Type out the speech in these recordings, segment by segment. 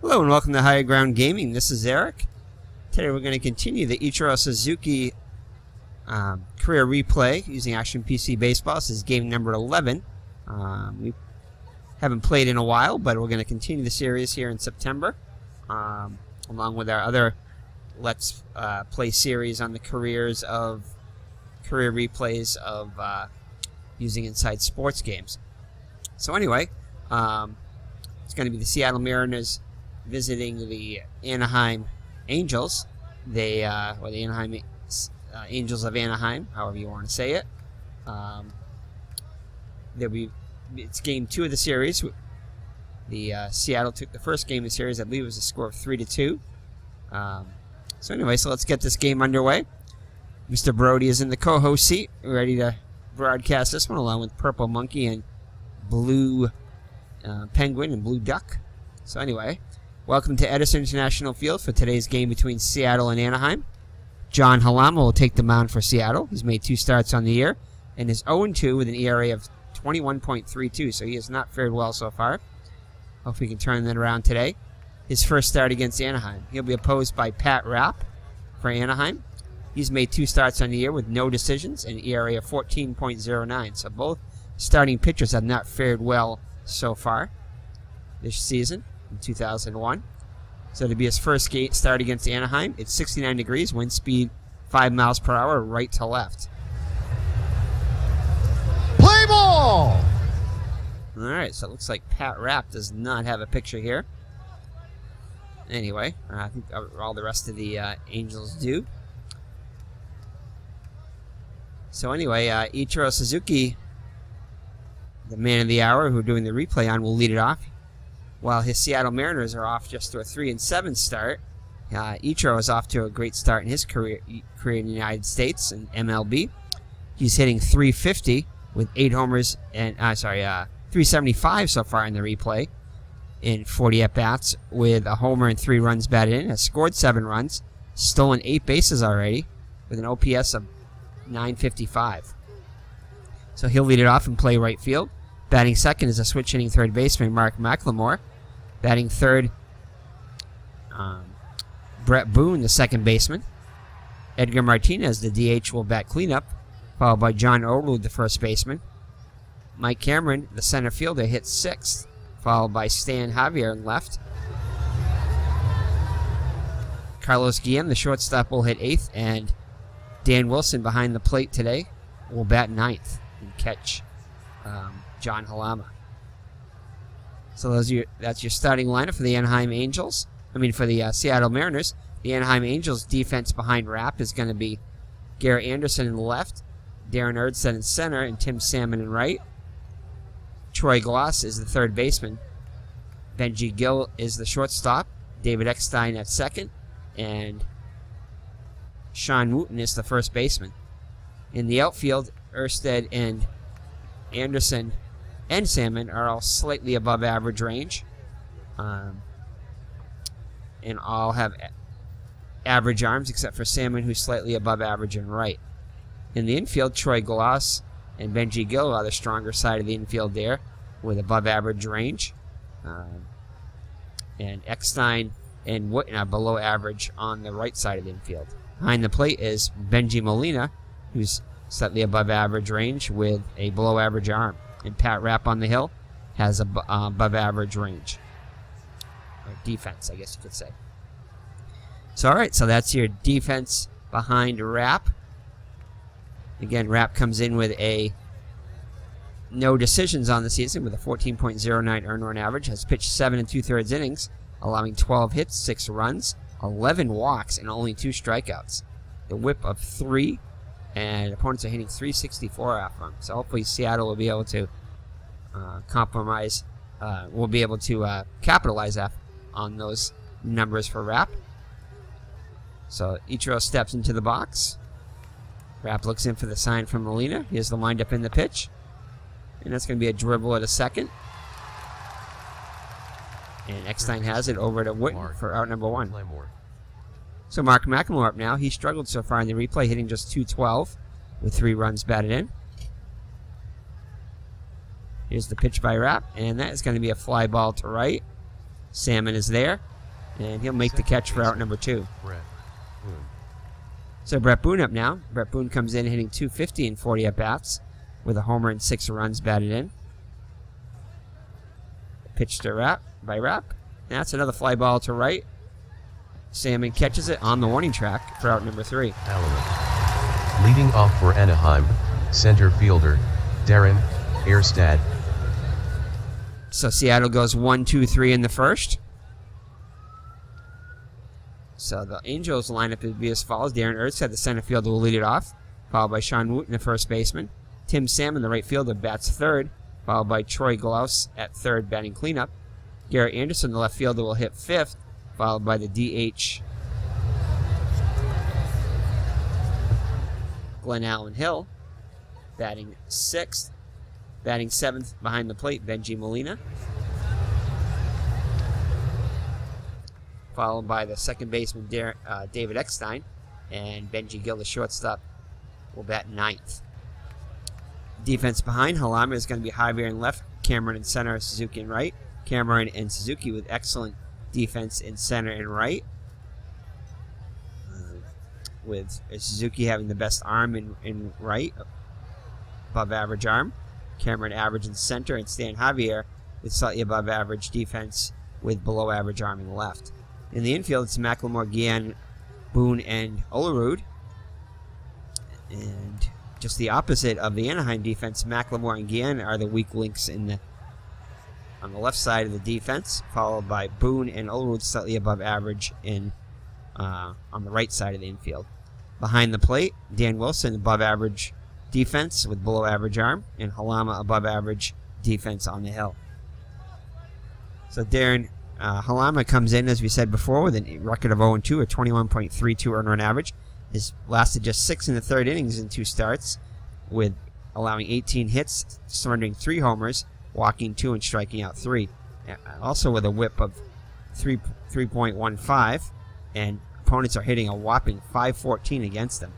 Hello and welcome to Higher Ground Gaming. This is Eric. Today we're going to continue the ICHIRO Suzuki career replay using Action PC Baseball. This is game number 11. We haven't played in a while, but we're going to continue the series here in September, along with our other Let's Play series on the career replays of using Inside Sports games. So anyway, it's going to be the Seattle Mariners visiting the Anaheim Angels. Or the Anaheim Angels of Anaheim, however you want to say it. It's game 2 of the series. Seattle took the first game of the series. I believe it was a score of 3-2. So anyway, so let's get this game underway. Mr. Brody is in the co-host seat, ready to broadcast this one along with Purple Monkey and Blue Penguin and Blue Duck. So anyway, welcome to Edison International Field for today's game between Seattle and Anaheim. John Halama will take the mound for Seattle. He's made 2 starts on the year and is 0-2 with an ERA of 21.32, so he has not fared well so far. Hope we can turn that around today. His first start against Anaheim. He'll be opposed by Pat Rapp for Anaheim. He's made 2 starts on the year with no decisions and an ERA of 14.09, so both starting pitchers have not fared well so far this season in 2001. So to be his first start against Anaheim, it's 69 degrees, wind speed 5 miles per hour, right to left. Play ball! Alright, so it looks like Pat Rapp does not have a picture here. Anyway, I think all the rest of the Angels do. So anyway, ICHIRO Suzuki, the man of the hour who we're doing the replay on, will lead it off. While his Seattle Mariners are off just to a 3-7 start, ICHIRO is off to a great start in his career in the United States and MLB. He's hitting .350 with 8 homers and .375 so far in the replay in 40 at-bats with a homer and 3 runs batted in. Has scored 7 runs, stolen 8 bases already with an OPS of .955. So he'll lead it off and play right field. Batting second is a switch-hitting third baseman, Mark McLemore. Batting third, Brett Boone, the second baseman. Edgar Martinez, the DH, will bat cleanup, followed by John Olerud, the first baseman. Mike Cameron, the center fielder, hits 6th, followed by Stan Javier in left. Carlos Guillen, the shortstop, will hit 8th, and Dan Wilson behind the plate today will bat 9th and catch John Halama. So that's your starting lineup for the Anaheim Angels. For the Seattle Mariners. The Anaheim Angels defense behind Rapp is going to be Garrett Anderson in left, Darren Erdstedt in center, and Tim Salmon in right. Troy Glaus is the third baseman. Benji Gill is the shortstop. David Eckstein at second, and Sean Wooten is the first baseman. In the outfield, Erdstedt and Anderson and Salmon are all slightly above average range, and all have average arms except for Salmon, who's slightly above average in right. In the infield, Troy Glaus and Benji Gill are the stronger side of the infield there with above average range, and Eckstein and Wooten are below average on the right side of the infield. Behind the plate is Benji Molina, who's slightly above average range with a below average arm. And Pat Rapp on the hill has above average range. Or defense, I guess you could say. So alright, so that's your defense behind Rapp. Again, Rapp comes in with a no decisions on the season with a 14.09 earned run average. Has pitched 7 2/3 innings, allowing 12 hits, 6 runs, 11 walks, and only 2 strikeouts. The whip of 3. And opponents are hitting .364 off him. So hopefully Seattle will be able to capitalize on those numbers for Rapp. So ICHIRO steps into the box. Rapp looks in for the sign from Molina. Here's the windup in the pitch. And that's going to be a dribble at a second. And Eckstein has it over to Wooten for out number 1. So Mark McLemore up now. He struggled so far in the replay, hitting just .212 with 3 runs batted in. Here's the pitch by Rapp, and that is going to be a fly ball to right. Salmon is there. And he'll make the catch for out number 2. So Brett Boone up now. Brett Boone comes in hitting .250 in 40 at-bats with a homer and 6 runs batted in. Pitch to Rapp by Rapp. That's another fly ball to right. Salmon catches it on the warning track for out number 3. Leading off for Anaheim, center fielder, Darren Erstad. So Seattle goes 1, 2, 3 in the first. So the Angels lineup would be as follows. Darren Erstad, the center fielder, will lead it off, followed by Sean Wooten, the first baseman. Tim Salmon, the right fielder, bats third, followed by Troy Glaus at third, batting cleanup. Garrett Anderson, the left fielder, will hit fifth, followed by the DH Glenn Allen Hill, batting sixth. Batting seventh behind the plate, Benji Molina, followed by the second baseman David Eckstein, and Benji Gill, the shortstop, will bat ninth. Defense behind Halama is going to be Javier in left, Cameron in center, Suzuki in right. Cameron and Suzuki with excellent defense in center and right, with Suzuki having the best arm in right, above average arm. Cameron average in center, and Stan Javier with slightly above average defense with below average arm in left. In the infield, it's McLemore, Guillen, Boone, and Olerud. And just the opposite of the Anaheim defense, McLemore and Guillen are the weak links on the left side of the defense, followed by Boone and Olerud slightly above average on the right side of the infield. Behind the plate, Dan Wilson above average defense with below average arm, and Halama above average defense on the hill. So Darren Halama comes in, as we said before, with a record of 0-2, a 21.32 earned run average. Has lasted just 6 in the third innings in 2 starts, with allowing 18 hits, surrendering 3 homers, walking 2 and striking out 3. Also with a whip of 3.15, and opponents are hitting a whopping .514 against them.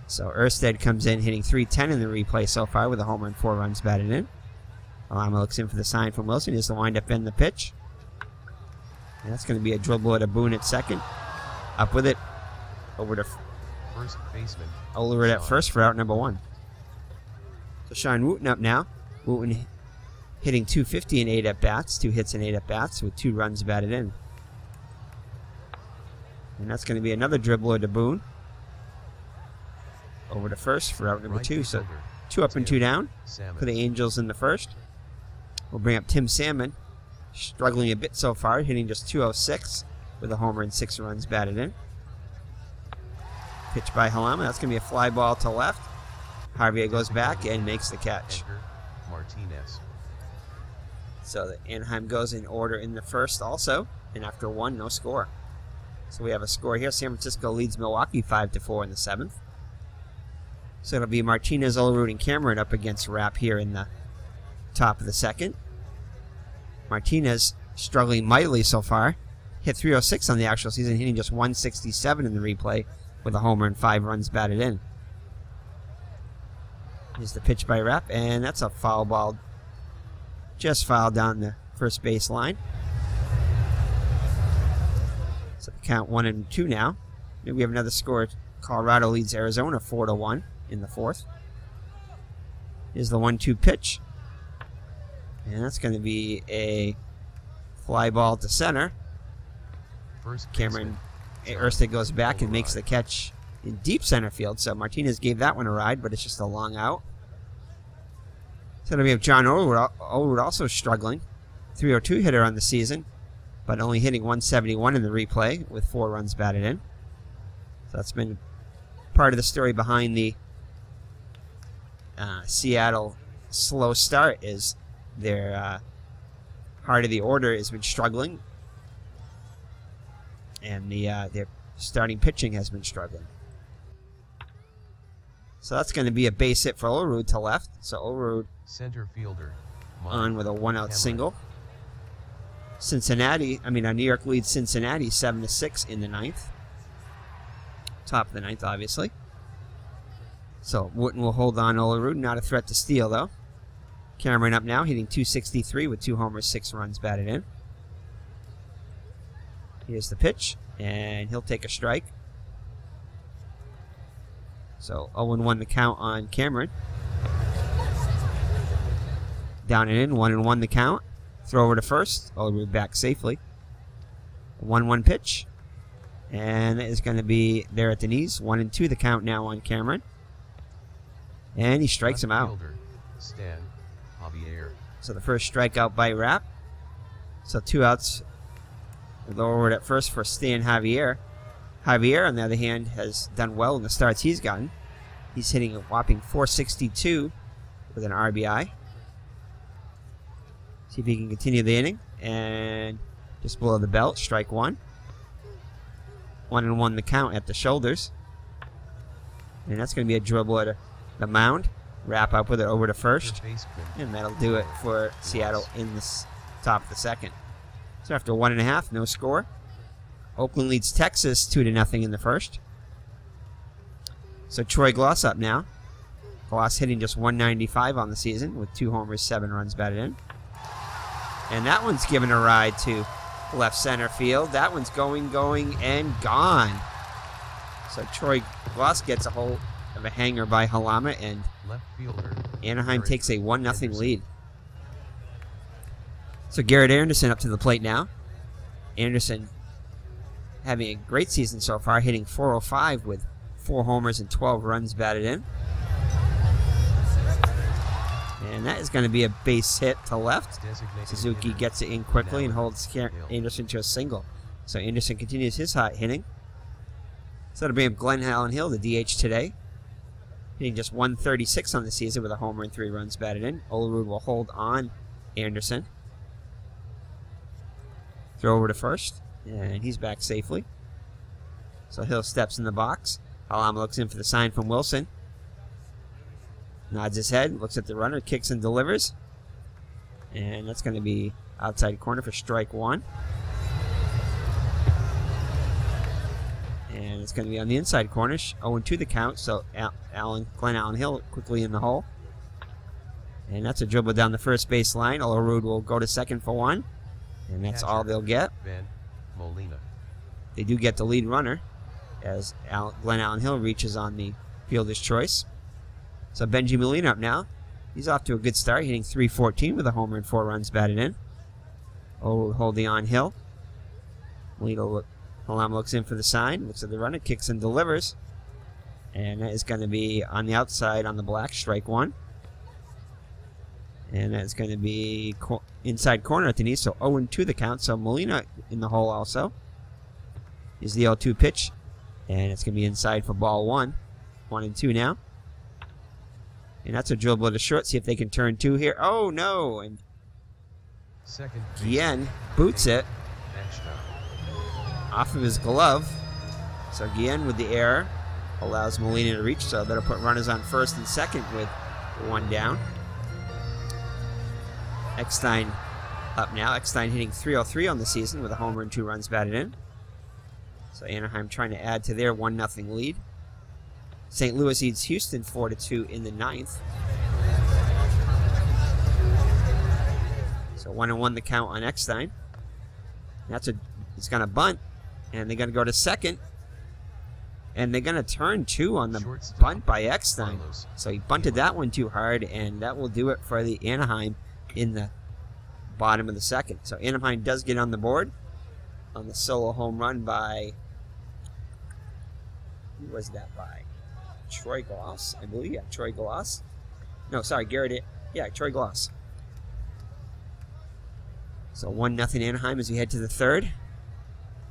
So Erstad comes in hitting .310 in the replay so far with a homer and 4 runs batted in. Alama looks in for the sign from Wilson. He has to wind up in the pitch. And that's going to be a dribble to Boone at second. Up with it. Over to first baseman. Olerud at first for out number 1. So Sean Wooten up now. Wooten hitting .250 in 8 at-bats. 2 hits in 8 at-bats with 2 runs batted in. And that's going to be another dribbler to Boone. Over to first for out number 2. So 2 up and 2 down for the Angels in the first. We'll bring up Tim Salmon, struggling a bit so far, hitting just .206 with a homer and 6 runs batted in. Pitch by Halama. That's going to be a fly ball to left. Javier goes back and makes the catch. Martinez. So the Anaheim goes in order in the first also, and after 1, no score. So we have a score here. San Francisco leads Milwaukee 5-4 in the 7th. So it'll be Martinez, Olerud, and Cameron up against Rapp here in the top of the second. Martinez struggling mightily so far. Hit .306 on the actual season, hitting just .167 in the replay with a homer and 5 runs batted in. Here's the pitch by Rapp, and that's a foul ball. Just fouled down the first base line. So the count 1-2 now. Maybe we have another score. Colorado leads Arizona 4-1 in the 4th. Here's the 1-2 pitch. And that's going to be a fly ball to center. Cameron Erstad goes back and makes the catch in deep center field. So Martinez gave that one a ride, but it's just a long out. So then we have John Olerud also struggling. .302 hitter on the season, but only hitting .171 in the replay with 4 runs batted in. So that's been part of the story behind the Seattle slow start, is their heart of the order has been struggling, and their starting pitching has been struggling. So that's going to be a base hit for Olerud to left. So Olerud center fielder on with a 1-out single. New York leads Cincinnati 7-6 in the 9th. Top of the 9th, obviously. So Wooten will hold on Olerud. Not a threat to steal, though. Cameron up now, hitting .263 with 2 homers, 6 runs batted in. Here's the pitch, and he'll take a strike. So 0-1 the count on Cameron. Down and in, 1-1 the count. Throw over to first. Olerud back safely. 1-1 pitch. And it is going to be there at the knees. 1-2 the count now on Cameron. And he strikes him out. Stan, Javier. So the first strikeout by Rapp. So 2 outs. Lowered at first for Stan Javier. Javier, on the other hand, has done well in the starts he's gotten. He's hitting a whopping .462 with an RBI. See if he can continue the inning. And just below the belt, strike 1. 1-1 the count at the shoulders. And that's going to be a dribble at the mound. Wrap up with it over to first. And that'll do it for Seattle in the top of the second. So after 1.5, no score. Oakland leads Texas 2-0 in the first. So Troy Glaus up now. Glaus hitting just .195 on the season with 2 homers, 7 runs batted in. And that one's given a ride to left center field. That one's going, and gone. So Troy Glaus gets a hold of a hanger by Halama, and Left fielder, Anaheim takes a 1-0 lead. So Garrett Anderson up to the plate now. Anderson having a great season so far, hitting .405 with 4 homers and 12 runs batted in. And that is going to be a base hit to left. Suzuki gets it in quickly and holds Anderson to a single. So Anderson continues his hot hitting. So that'll bring up Glenn Allen Hill, the DH today. Hitting just .136 on the season with a homer and 3 runs batted in. Olerud will hold on Anderson. Throw over to first, and he's back safely. So Hill steps in the box. Halama looks in for the sign from Wilson. Nods his head, looks at the runner, kicks and delivers. And that's going to be outside corner for strike 1. And it's going to be on the inside corner. 0-2 the count, so Glenn Allen Hill quickly in the hole. And that's a dribble down the first base line. Olerud will go to second for 1. And that's all they'll get. Molina. They do get the lead runner as Glenn Allen Hill reaches on the fielder's choice. So Benji Molina up now. He's off to a good start, hitting .314 with a homer and 4 runs batted in. Holding on Hill. Halama looks in for the sign, looks at the runner, kicks and delivers. And that is going to be on the outside on the black, strike 1. And that's going to be inside corner at the knee, so 0-2 the count. So Molina in the hole also. Is the 0-2 pitch. And it's going to be inside for ball 1. 1-2 now. And that's a dribble to short. See if they can turn 2 here. Oh, no. And Guillen boots it off of his glove. So Guillen with the error allows Molina to reach. So that'll put runners on first and second with 1 down. Eckstein up now. Eckstein hitting .303 on the season with a homer and 2 runs batted in. So Anaheim trying to add to their 1-0 lead. St. Louis leads Houston 4-2 in the 9th. So 1-1 the count on Eckstein. It's going to bunt, and they're going to go to second. And they're going to turn 2 on the bunt by Eckstein. So he bunted that one too hard, and that will do it for the Anaheim in the bottom of the second. So Anaheim does get on the board on the solo home run by, who was that by? Troy Glaus, I believe. Yeah, Troy Glaus. No, sorry, Garrett. Yeah, Troy Glaus. So 1-0 Anaheim as we head to the third.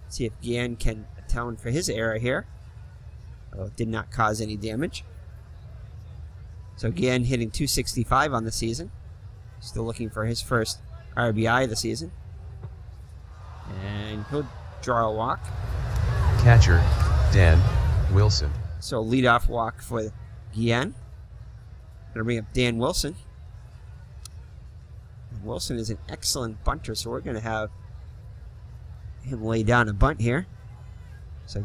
See if Guillen can atone for his error here. Although it did not cause any damage. So Guillen hitting .265 on the season. Still looking for his first RBI of the season. And he'll draw a walk. Catcher, Dan Wilson. So leadoff walk for Guillen. Gonna bring up Dan Wilson. Wilson is an excellent bunter, so we're gonna have him lay down a bunt here. So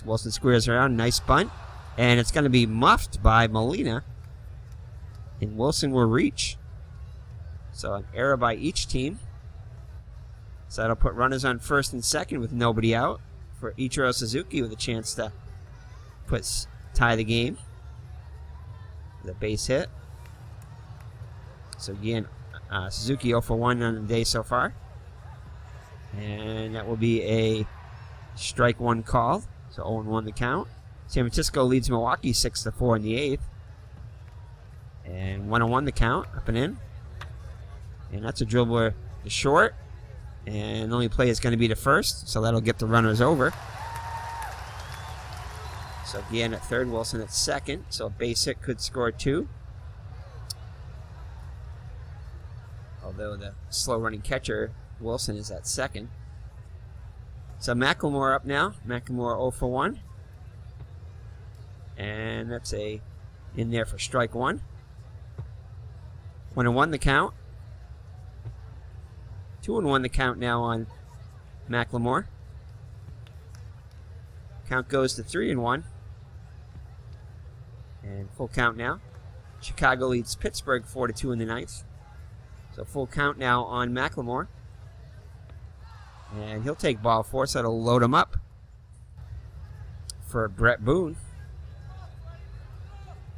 Wilson squares around, nice bunt. And it's gonna be muffed by Molina. And Wilson will reach. So an error by each team. So that'll put runners on first and second with nobody out for ICHIRO Suzuki with a chance to tie the game with a base hit. So again, Suzuki 0 for 1 on the day so far. And that will be a strike one called. So 0-1 the count. San Francisco leads Milwaukee 6-4 in the 8th. And 1-1 the count, up and in. And that's a dribbler to short. And the only play is going to be to first, so that'll get the runners over. So again at third, Wilson at second. So a base hit could score 2. Although the slow-running catcher, Wilson, is at second. So McLemore up now. McLemore 0 for 1. And that's in there for strike 1. 1-1 the count. 2-1 the count now on McLemore. Count goes to 3-1. And full count now. Chicago leads Pittsburgh 4-2 in the 9th. So full count now on McLemore. And he'll take ball 4, so that'll load him up for Brett Boone.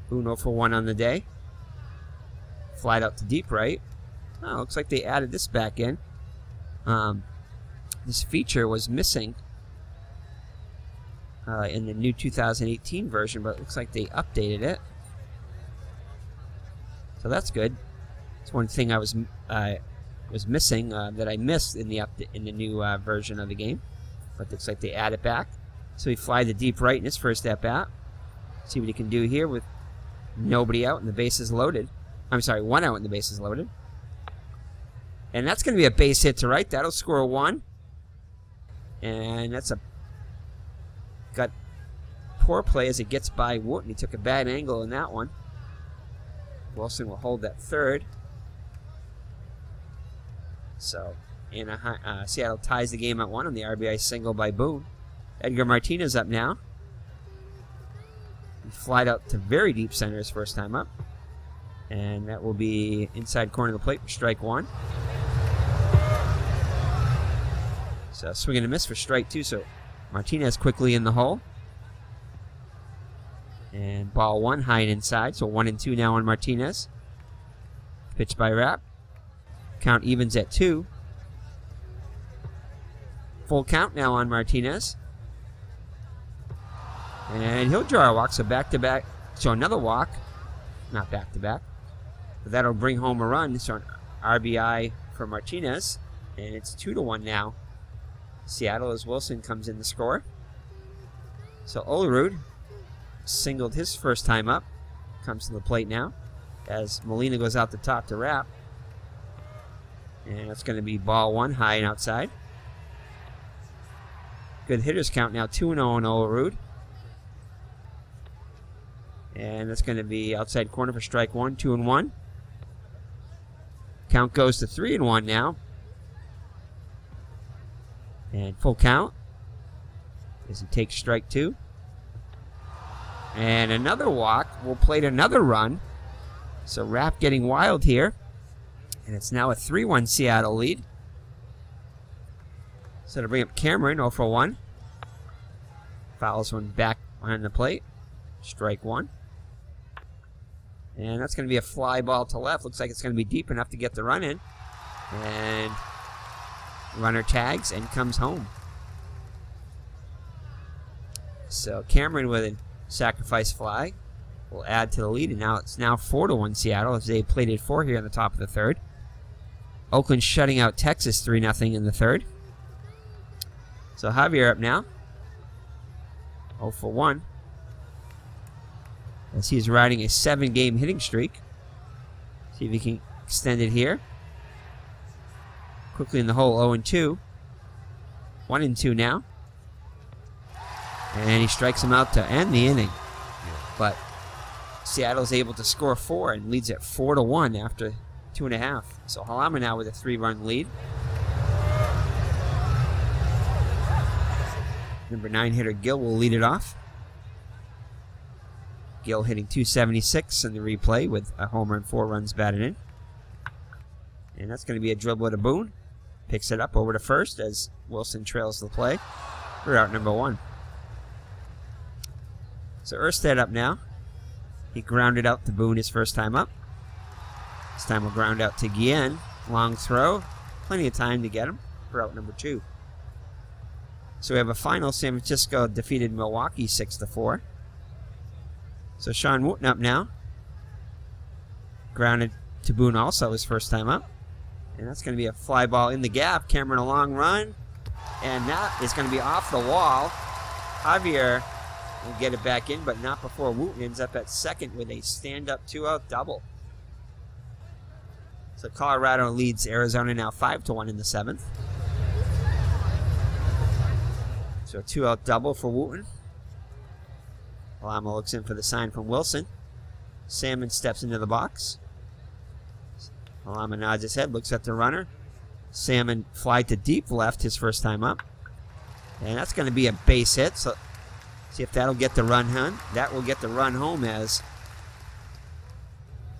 Boone 0 for 1 on the day. Flied out to deep right. Oh, looks like they added this back in. This feature was missing in the new 2018 version, but it looks like they updated it. So that's good. It's one thing I was missing that I missed in the new version of the game, but looks like they add it back. So he fly the deep right in his first at bat. See what he can do here with nobody out and the bases loaded. I'm sorry, 1 out and the bases loaded. And that's going to be a base hit to right. That'll score 1. And that's got poor play as it gets by Wooten. He took a bad angle in that one. Wilson will hold that third. So Seattle ties the game at 1 on the RBI single by Boone. Edgar Martinez up now. He flied out to very deep center his first time up. And that will be inside corner of the plate for strike 1. So swing and a miss for strike 2. So Martinez quickly in the hole. And ball 1 high and inside. So 1-2 now on Martinez. Pitch by Rapp. Count evens at 2. Full count now on Martinez. And he'll draw a walk. So back to back. So another walk. Not back to back. But that'll bring home a run. So an RBI for Martinez. And it's 2-1 now. Seattle as Wilson comes in to score. So Olerud singled his first time up. Comes to the plate now. As Molina goes out the top to Rapp. And that's going to be ball 1 high and outside. Good hitters count now. 2-0 on Olerud. And that's going to be outside corner for strike 1. 2-1. Count goes to 3-1 now. And full count as he takes strike 2. And another walk will plate another run. So Rapp getting wild here. And it's now a 3-1 Seattle lead. So to bring up Cameron 0 for 1. Fouls one back behind the plate. Strike 1. And that's going to be a fly ball to left. Looks like it's going to be deep enough to get the run in. And runner tags and comes home. So Cameron with a sacrifice fly will add to the lead. And now it's now 4-1 Seattle as they plated 4 here in the top of the 3rd. Oakland shutting out Texas 3-0 in the 3rd. So Javier up now. 0 for 1. As he's riding a 7-game hitting streak. See if he can extend it here. Quickly in the hole, 0-2. 1-2 now. And he strikes him out to end the inning. But Seattle's able to score 4 and leads at 4-1 after 2.5. So Halama now with a 3-run lead. Number 9 hitter Gill will lead it off. Gill hitting .276 in the replay with a homer and 4 runs batted in. And that's going to be a dribble to Boone. Picks it up over to first as Wilson trails the play for out number 1. So Erstad up now. He grounded out to Boone his first time up. This time we'll ground out to Guillen. Long throw. Plenty of time to get him for out number 2. So we have a final. San Francisco defeated Milwaukee 6-4. So Sean Wooten up now. Grounded to Boone also his first time up. And that's going to be a fly ball in the gap. Cameron a long run. And that is going to be off the wall. Javier will get it back in, but not before Wooten ends up at second with a stand-up 2-out double. So Colorado leads Arizona now 5-1 in the 7th. So a 2-out double for Wooten. Alama looks in for the sign from Wilson. Salmon steps into the box. Alama nods his head, looks at the runner. Salmon fly to deep left his first time up. And that's going to be a base hit. So see if that'll get the run home. That will get the run home as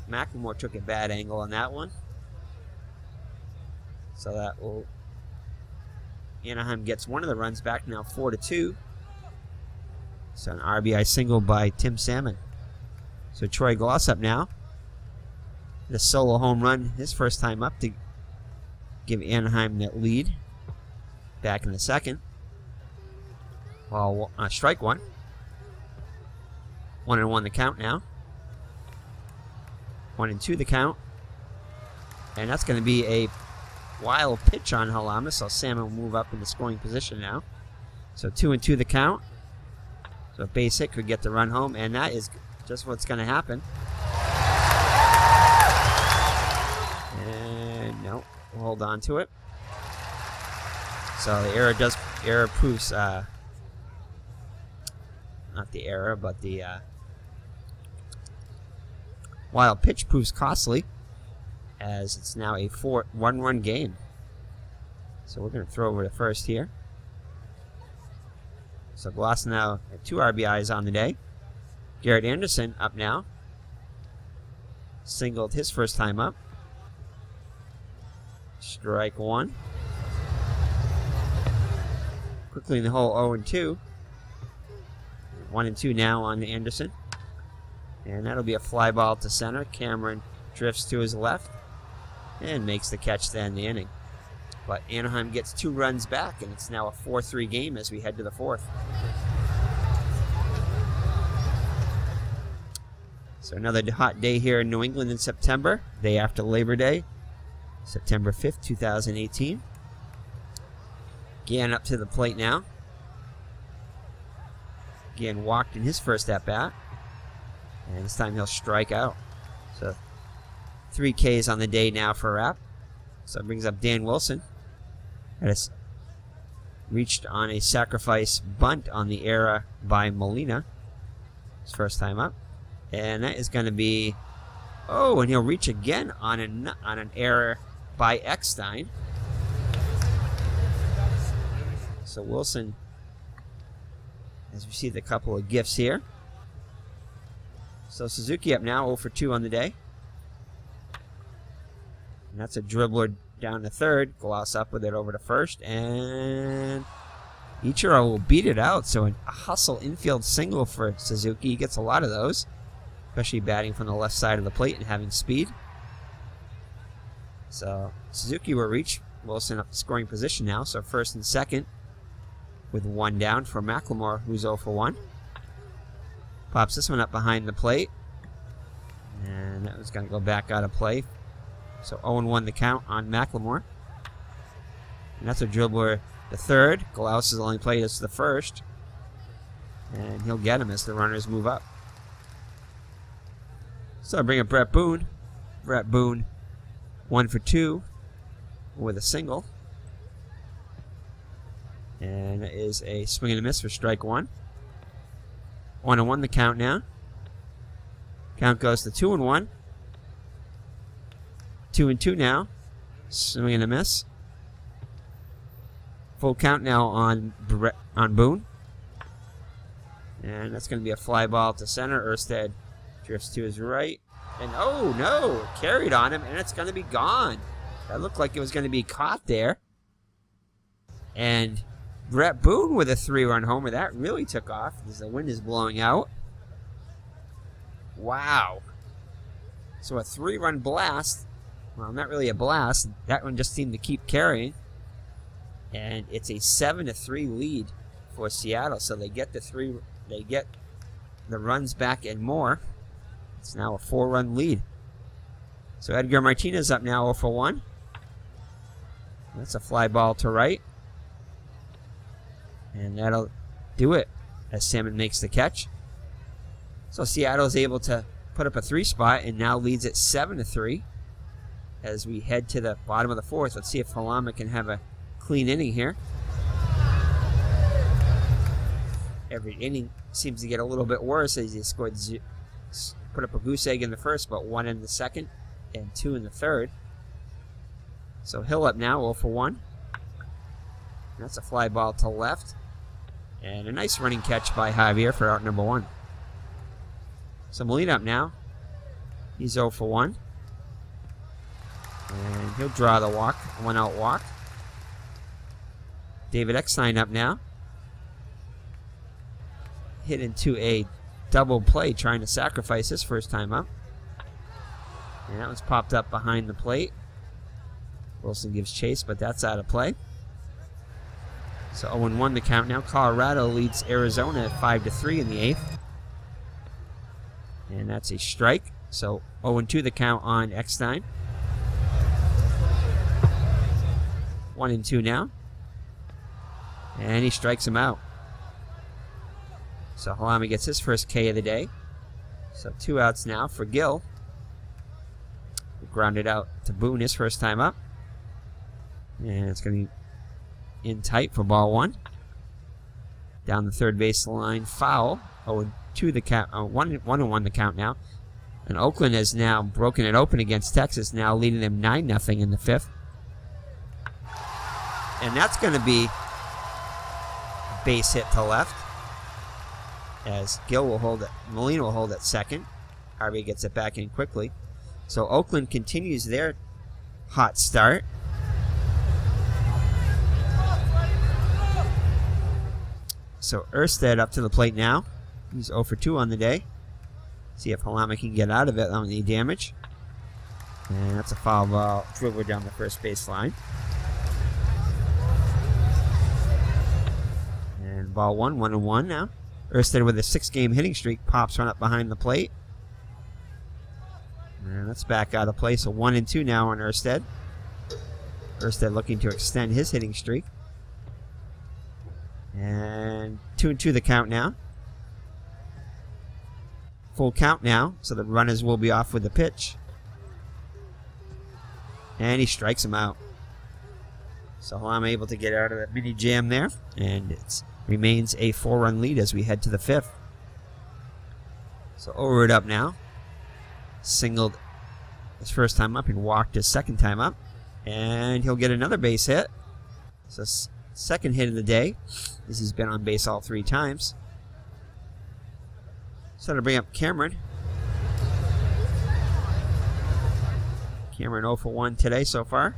McLemore took a bad angle on that one. So that will... Anaheim gets one of the runs back now 4-2. So an RBI single by Tim Salmon. So Troy Glaus up now. The solo home run his first time up to give Anaheim that lead back in the second. Well, strike 1. 1-1 the count now. 1-2 the count. And that's going to be a wild pitch on Halama, so Salmon will move up into scoring position now. So 2-2 the count. So a base hit could get the run home, and that is just what's going to happen. And no, we'll hold on to it. So the error proves not the error, but the wild pitch proves costly, as it's now a 1-run game. So we're going to throw over to first here. So Glaus now at 2 RBIs on the day. Garrett Anderson up now. Singled his first time up. Strike 1. Quickly in the hole 0-2. 1-2 now on Anderson. And that'll be a fly ball to center. Cameron drifts to his left and makes the catch to end the inning. But Anaheim gets 2 runs back, and it's now a 4-3 game as we head to the 4th. So another hot day here in New England in September, day after Labor Day, September 5th, 2018. Gann up to the plate now. Gann walked in his first at-bat, and this time he'll strike out. So 3 Ks on the day now for Rapp. So it brings up Dan Wilson. Has reached on a sacrifice bunt on the error by Molina. His first time up. And that is going to be... Oh, and he'll reach again on an error by Eckstein. So Wilson has received a couple of gifts here. So Suzuki up now, 0-for-2 on the day. And that's a dribbler down to third. Glaus up with it over to first. And ICHIRO will beat it out. So a hustle infield single for Suzuki. He gets a lot of those, especially batting from the left side of the plate and having speed. So Suzuki will reach Wilson up to scoring position now. So first and second with 1 down for McLemore, who's 0-for-1. Pops this one up behind the plate. And that was going to go back out of play. So 0-1 the count on McLemore. And that's a dribbler to third. Glaus is only played as the first. And he'll get him as the runners move up. So I bring up Brett Boone. Brett Boone 1-for-2 with a single. And it is a swing and a miss for strike 1. 1-1 the count now. Count goes to 2-1. 2-2 now. Swing and a miss. Full count now on Boone. And that's going to be a fly ball to center. Erstad drifts to his right. And oh no! Carried on him, and it's going to be gone. That looked like it was going to be caught there. And Brett Boone with a 3-run homer. That really took off as the wind is blowing out. Wow. So a 3-run blast. Well, not really a blast. That one just seemed to keep carrying. And it's a 7-3 lead for Seattle. So they get the runs back and more. It's now a 4-run lead. So Edgar Martinez up now 0 for 1. That's a fly ball to right. And that'll do it as Salmon makes the catch. So Seattle is able to put up a 3 spot and now leads at 7-3 as we head to the bottom of the 4th. Let's see if Halama can have a clean inning here. Every inning seems to get a little bit worse as he put up a goose egg in the first, but 1 in the second and 2 in the third. So Hill up now 0 for 1. That's a fly ball to left. And a nice running catch by Javier for out number 1. So Molina up now. He's 0 for 1. And he'll draw the walk. 1-out walk. David Eckstein up now. Hit into a double play trying to sacrifice his first time up. And that one's popped up behind the plate. Wilson gives chase, but that's out of play. So 0-1 the count now. Colorado leads Arizona at 5-3 in the 8th. And that's a strike. So 0-2 the count on Eckstein. 1-2 now. And he strikes him out. So Halama gets his first K of the day. So 2 outs now for Gill. Grounded out to Boone his first time up. And it's going to be in tight for ball 1. Down the third base line, foul. 0-2 the count. 1-1 the count now. And Oakland has now broken it open against Texas, now leading them 9-0 in the 5th. And that's going to be a base hit to left, as Gill will hold it. Molina will hold at second. Harvey gets it back in quickly. So Oakland continues their hot start. So Erstad up to the plate now. He's 0 for 2 on the day. See if Halama can get out of it on any damage. And that's a foul ball dribbler down the first base line. And ball 1, 1-1 now. Erstad with a 6-game hitting streak pops one up behind the plate. And that's back out of play. So 1-2 now on Erstad. Erstad looking to extend his hitting streak. And 2-2 the count now. Full count now, so the runners will be off with the pitch. And he strikes him out. So Halama able to get out of that mini jam there. And it remains a 4-run lead as we head to the 5th. So Overwood up now. Singled his first time up and walked his second time up. And he'll get another base hit. So second hit of the day, as he's been on base all 3 times. So to bring up Cameron. Cameron 0 for 1 today so far.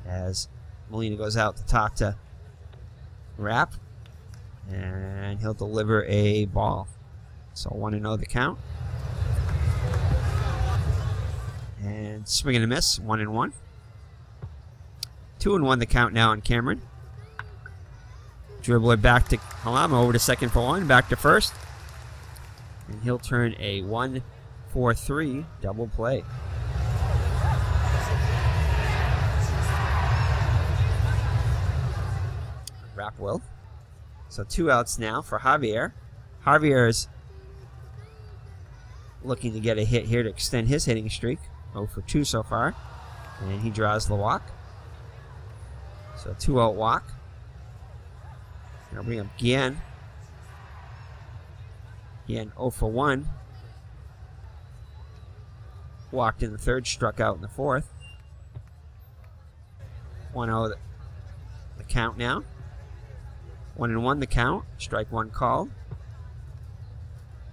As Molina goes out to talk to Rapp. And he'll deliver a ball. So 1-0 the count. And swing and a miss, 1-1. 2-1 the count now on Cameron. Dribble it back to Halama, over to second for 1, back to first. And he'll turn a 1-4-3 double play. Rapp will. So 2 outs now for Javier. Javier's looking to get a hit here to extend his hitting streak. 0 for 2 so far. And he draws the walk. So 2-out walk. And I'll bring up Guillen. Guillen 0 for 1. Walked in the 3rd, struck out in the 4th. 1-0 the count now. 1-1 the count. Strike 1 called.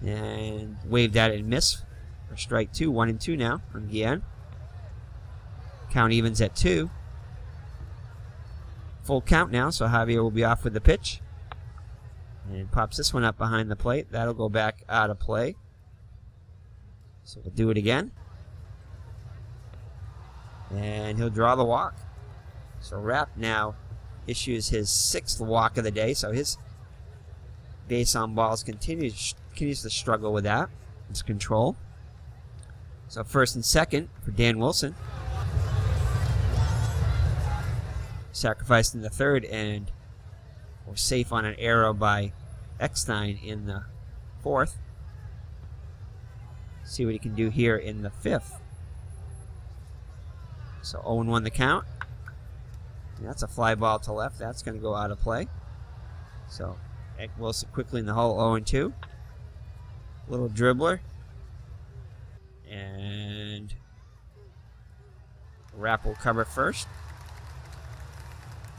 And waved at it and miss for strike 2. 1-2 now on Guillen. Count evens at 2. full count now, so Javier will be off with the pitch. And pops this one up behind the plate. That'll go back out of play. So we'll do it again. And he'll draw the walk. So Rapp now issues his 6th walk of the day. So his base on balls continues to struggle with that. His control. So first and second for Dan Wilson. Sacrificed in the third, and we're safe on an arrow by Eckstein in the 4th. See what he can do here in the 5th. So 0-1 the count. And that's a fly ball to left. That's going to go out of play. So Wilson quickly in the hole, 0-2. Little dribbler. And Rapp will cover first.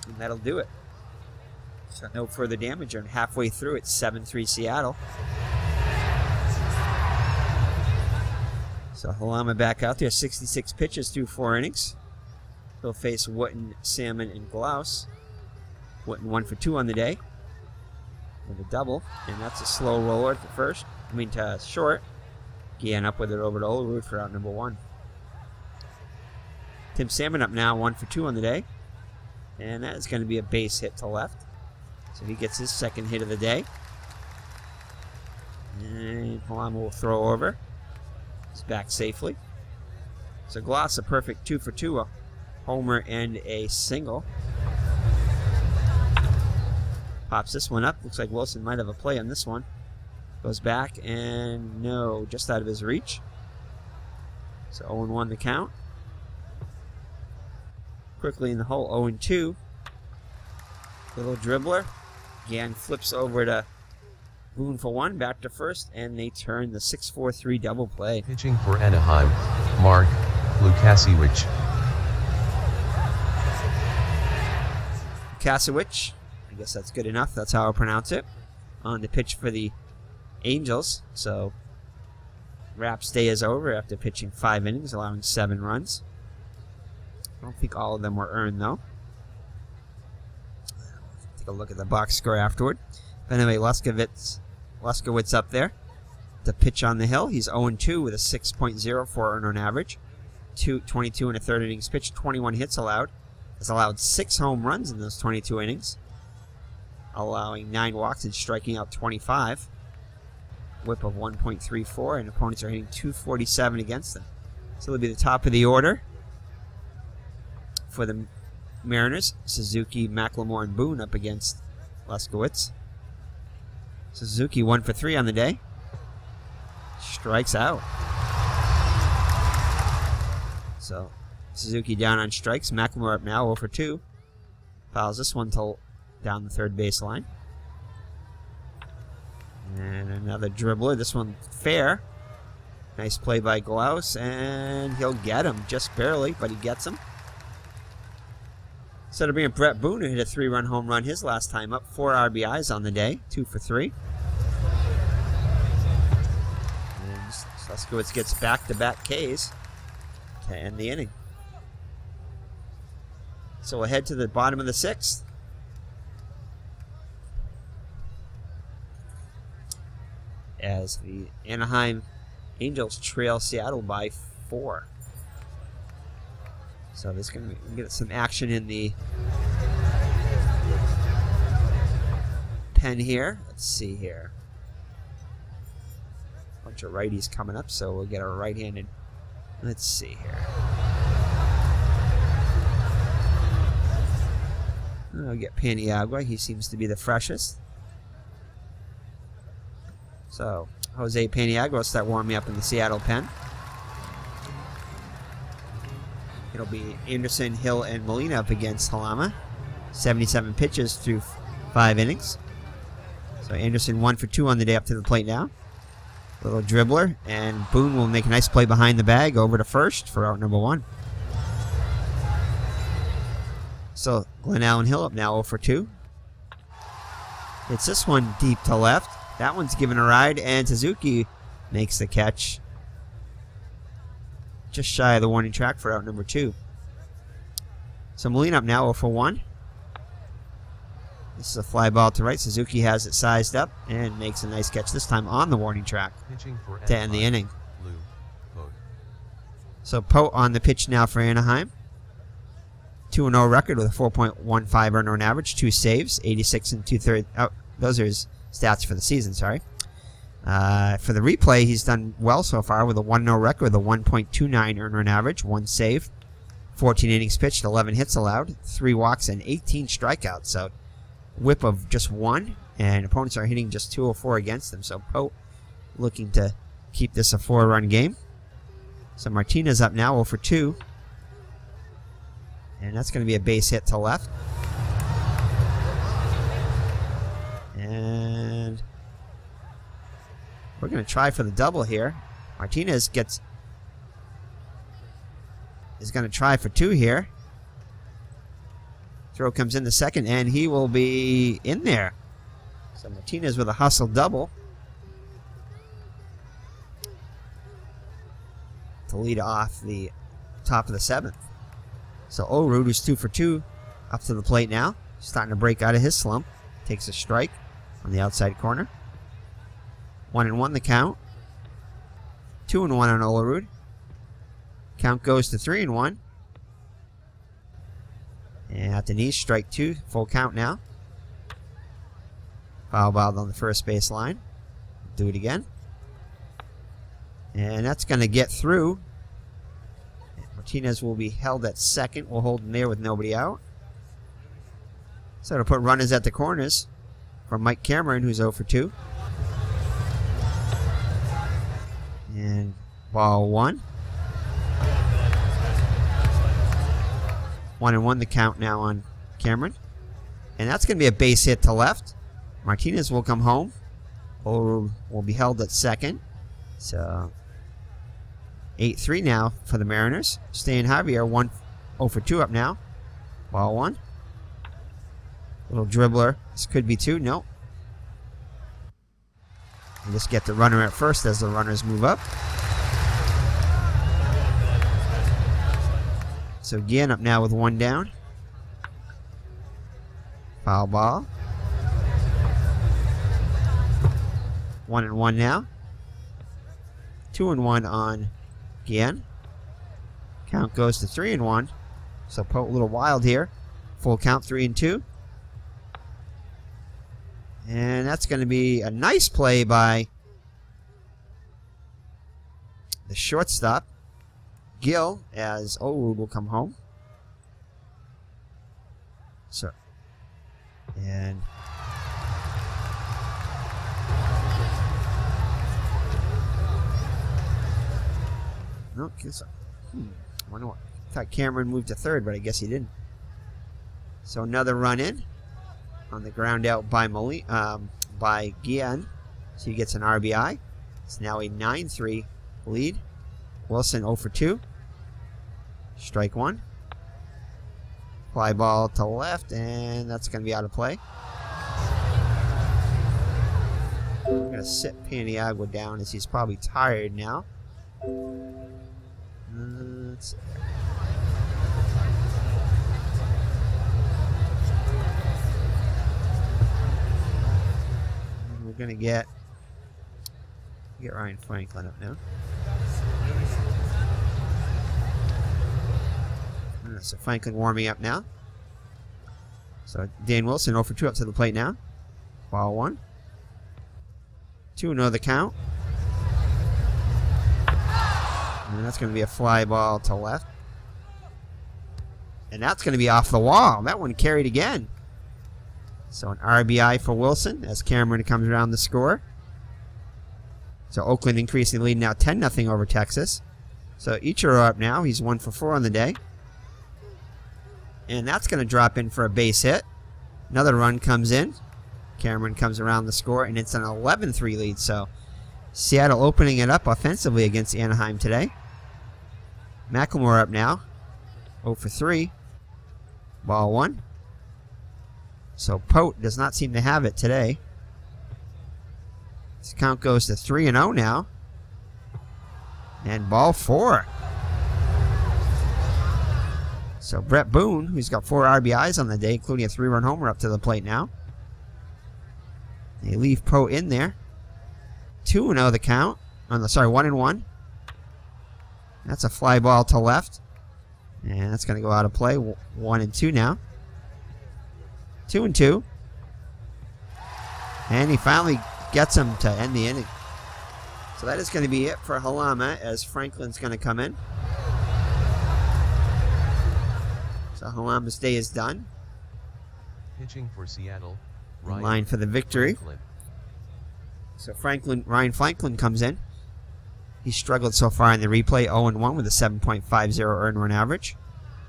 And that'll do it. So no further damage. And halfway through, it's 7-3 Seattle. So Halama back out there, 66 pitches through 4 innings. He'll face Wooten, Salmon, and Glaus. Wooten 1 for 2 on the day with a double, and that's a slow roller to first. To short. Gian up with it over to Olerud for out number 1. Tim Salmon up now, 1 for 2 on the day, and that is going to be a base hit to left. So he gets his 2nd hit of the day. And Halama will throw over. He's back safely. So Glaus a perfect 2 for 2, a homer and a single. Pops this one up. Looks like Wilson might have a play on this one. Goes back, and no, just out of his reach. So 0-1 the count. Quickly in the hole, 0-2. Little dribbler. Gan flips over to Boone for 1, back to first, and they turn the 6-4-3 double play. Pitching for Anaheim, Mark Lukasiewicz. Lukasiewicz, I guess that's good enough. That's how I pronounce it. On the pitch for the Angels. So Rapp's day is over after pitching 5 innings, allowing 7 runs. I don't think all of them were earned, though. Take a look at the box score afterward. But anyway, Luskowitz up there. The pitch on the hill. He's 0-2 with a 6.04 earned average. 22 and a third innings pitched, 21 hits allowed. Has allowed 6 home runs in those 22 innings, allowing 9 walks and striking out 25. Whip of 1.34, and opponents are hitting 247 against them. So they'll be the top of the order for the Mariners. Suzuki, McLemore, and Boone up against Luskowitz. Suzuki 1 for 3 on the day. Strikes out. So Suzuki down on strikes. McLemore up now 0 for 2. Fouls this one down the third baseline. And another dribbler. This one fair. Nice play by Glaus, and he'll get him just barely, but he gets him. Instead of being Brett Boone, who hit a 3-run home run his last time up, 4 RBIs on the day, 2 for 3. And Luskowitz gets back-to-back Ks to end the inning. So we'll head to the bottom of the 6th. As the Anaheim Angels trail Seattle by 4. So there's going to get some action in the pen here. Let's see here. Bunch of righties coming up, so we'll get our right-handed. Let's see here. We'll get Paniagua. He seems to be the freshest. So Jose Paniagua will start warming up in the Seattle pen. It'll be Anderson, Hill, and Molina up against Halama. 77 pitches through 5 innings. So Anderson 1 for 2 on the day up to the plate now. Little dribbler, and Boone will make a nice play behind the bag over to first for out number 1. So Glenn Allen Hill up now 0 for 2. It's this one deep to left. That one's given a ride, and Suzuki makes the catch. Just shy of the warning track for out number 2. So Molina up now 0 for 1. This is a fly ball to right. Suzuki has it sized up and makes a nice catch, this time on the warning track to end the inning. So Pote on the pitch now for Anaheim. 2-0 record with a 4.15 earned run average, 2 saves, 86 and 2/3. Oh, those are his stats for the season, sorry. For the replay, he's done well so far with a 1-0 record with a 1.29 earned run average, 1 save, 14 innings pitched, 11 hits allowed, 3 walks, and 18 strikeouts. So whip of just 1, and opponents are hitting just 204 against him. So Pote looking to keep this a 4-run game. So Martinez up now, 0 for 2. And that's going to be a base hit to left. And we're going to try for the double here. Martinez is going to try for 2 here. Throw comes in the second, and he will be in there. So Martinez with a hustle double to lead off the top of the 7th. So Orud, who's 2 for 2, up to the plate now. Starting to break out of his slump. Takes a strike on the outside corner. 1-1 the count. 2-1 on Orud. Count goes to 3-1. And at the knee, strike 2. Full count now. Foul ball on the first base line. Do it again. And that's going to get through. Martinez will be held at second. We'll hold him there with nobody out. So to put runners at the corners for Mike Cameron, who's 0 for 2. And ball 1. 1-1 the count now on Cameron. And that's going to be a base hit to left. Martinez will come home. Or will be held at second. So 8-3 now for the Mariners. Stan Javier 0 for 2 up now. Ball 1. Little dribbler. This could be 2. Nope. And just get the runner at first as the runners move up. So Guillen up now with 1 down. Foul ball. 1-1 now. 2-1 on Guillen. Count goes to 3-1. So Pote a little wild here. Full count, 3-2. And that's going to be a nice play by the shortstop, Gil, as Orud will come home. So, and no, wonder what. I thought Cameron moved to third, but I guess he didn't. So another run in on the ground out by by Guillen. So he gets an RBI. It's now a 9-3 lead. Wilson 0 for 2. Strike 1. Fly ball to left, and that's going to be out of play. I'm going to sit Paniagua down as he's probably tired now. Let's see. We're going to get Ryan Franklin up now. So Franklin warming up now. So Dan Wilson 0 for 2 up to the plate now. Ball 1. 2-0 the count. And that's going to be a fly ball to left. And that's going to be off the wall. That one carried again. So an RBI for Wilson as Cameron comes around the score. So Oakland increasing the lead now 10-0 over Texas. So ICHIRO up now. He's 1 for 4 on the day. And that's going to drop in for a base hit. Another run comes in. Cameron comes around the score, and it's an 11-3 lead. So Seattle opening it up offensively against Anaheim today. McLemore up now. 0 for 3. Ball 1. So Pote does not seem to have it today. This count goes to 3-0 now. And ball 4. So Brett Boone, who's got 4 RBIs on the day, including a 3-run homer up to the plate now. They leave Poe in there. 2-0 the count. Sorry, 1-1. That's a fly ball to left. And that's going to go out of play. 1-2 now. 2-2. And he finally gets him to end the inning. So that is going to be it for Halama as Franklin's going to come in. So Halama's day is done. Pitching for Seattle, In line for the victory. Franklin. So Ryan Franklin comes in. He struggled so far in the replay, 0-1 with a 7.50 earned run average.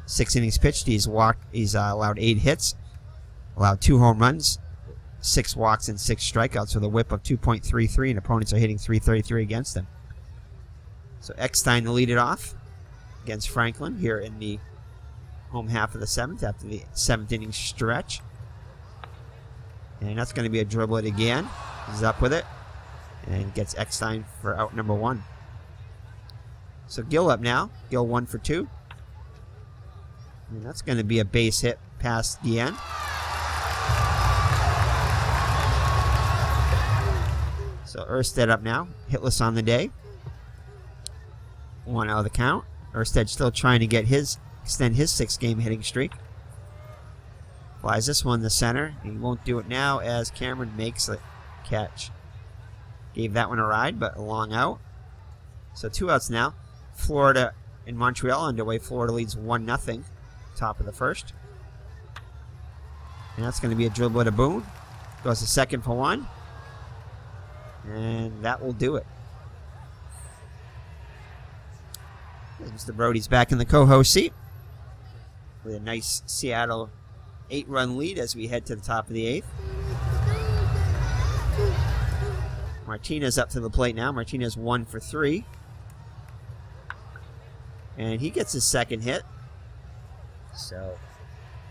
6 innings pitched. He's allowed 8 hits, allowed 2 home runs, 6 walks, and 6 strikeouts with a whip of 2.33, and opponents are hitting .333 against him. So Eckstein to lead it off against Franklin here in the home half of the 7th after the 7th inning stretch. And that's going to be a dribble it again. He's up with it and gets Eckstein for out number 1. So Gill up now. Gill 1 for 2. And that's going to be a base hit past Guillen. So Erstead up now. Hitless on the day. 1-0 the count. Erstead still trying to extend his 6-game hitting streak. Flies this one to center. He won't do it now as Cameron makes the catch. Gave that one a ride, but a long out. So 2 outs now. Florida and Montreal underway. Florida leads 1-0. Top of the 1st. And that's going to be a dribble to Boone. Goes to second for 1. And that will do it. Mr. Brody's back in the co-host seat with a nice Seattle 8-run lead as we head to the top of the 8th. Martinez up to the plate now. Martinez 1 for 3. And he gets his 2nd hit. So,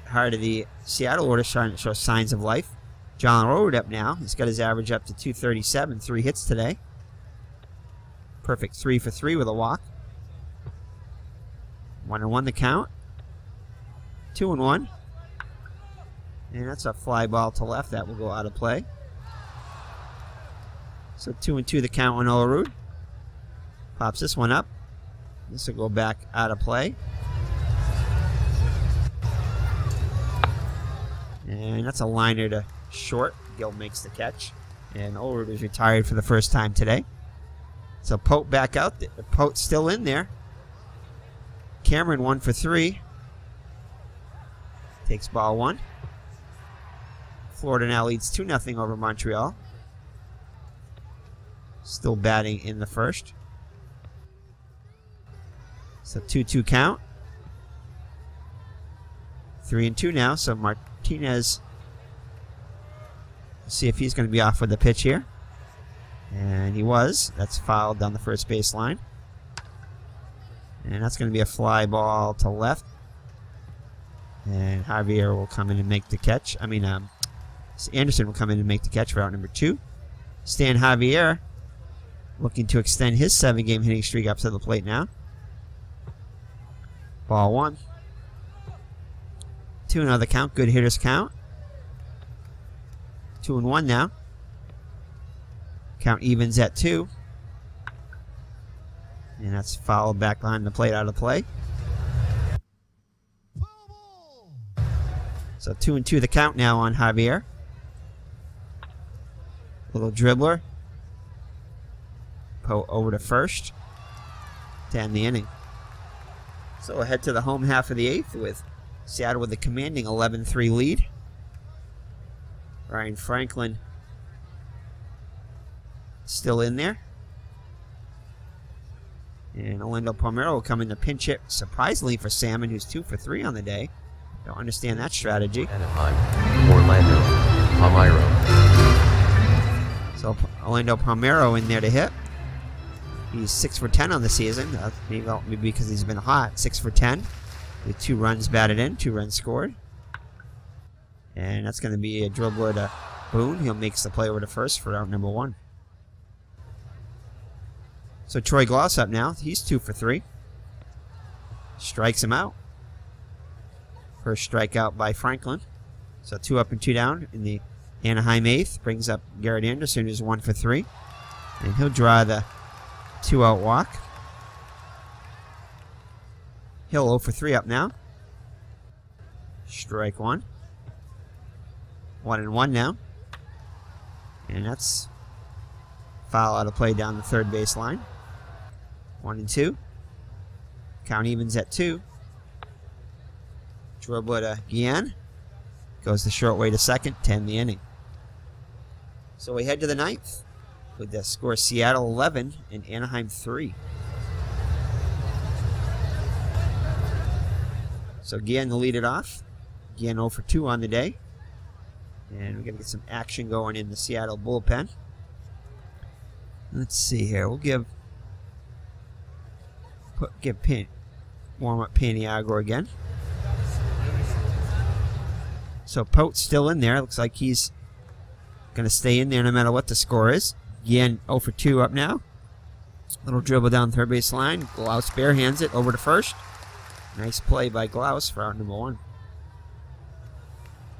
heart of the Seattle order starting to show signs of life. John Road up now. He's got his average up to 237. 3 hits today. Perfect 3 for 3 with a walk. 1-1 the count. 2-1. And that's a fly ball to left. That will go out of play. So 2-2 the count on Olerud. Pops this one up. This will go back out of play. And that's a liner to short. Gill makes the catch. And Olerud is retired for the first time today. So Pope back out. Pope's still in there. Cameron 1 for 3. Takes ball 1. Florida now leads 2-0 over Montreal. Still batting in the 1st. So 2-2 count. 3-2 now. So Martinez, see if he's going to be off with the pitch here. And he was. That's fouled down the first base line. And that's going to be a fly ball to left. And Javier will come in and make the catch. Anderson will come in and make the catch for out number 2. Stan Javier looking to extend his 7-game hitting streak up to the plate now. Ball 1. 2-0 the count. Good hitters count. 2-1 now. Count evens at 2. And that's fouled back behind the plate, out of play. So 2-2 the count now on Javier. Little dribbler. Poe over to first to end the inning. So we'll head to the home half of the 8th with Seattle with a commanding 11-3 lead. Ryan Franklin still in there. And Orlando Palmeiro will come in to pinch hit, surprisingly for Salmon, who's 2 for 3 on the day. Don't understand that strategy. Anaheim, Orlando, Palmeiro. So Orlando Palmeiro in there to hit. He's 6 for 10 on the season. Maybe because he's been hot. 6 for 10 with 2 runs batted in, 2 runs scored. And that's going to be a dribbler to Boone. He'll make the play over to first for out number 1. So Troy Glaus up now. He's 2 for 3. Strikes him out. First strikeout by Franklin. So 2 up and 2 down in the Anaheim 8th brings up Garrett Anderson, who's 1 for 3. And he'll draw the 2-out walk. Hill 0 for 3 up now. Strike 1. 1-1 now. And that's foul out of play down the third base line. 1-2. Count evens at 2. Dribble to Guillen. Goes the short way to second, 10 the inning. So we head to the 9th with the score Seattle 11 and Anaheim 3. So Guillen will lead it off. Guillen 0 for 2 on the day. And we're going to get some action going in the Seattle bullpen. Let's see here. We'll warm up Paniagua again. So Pote's still in there. Looks like he's going to stay in there no matter what the score is. Guillen 0 for 2 up now. Little dribble down third base line. Glaus barehands it over to first. Nice play by Glaus for out number 1.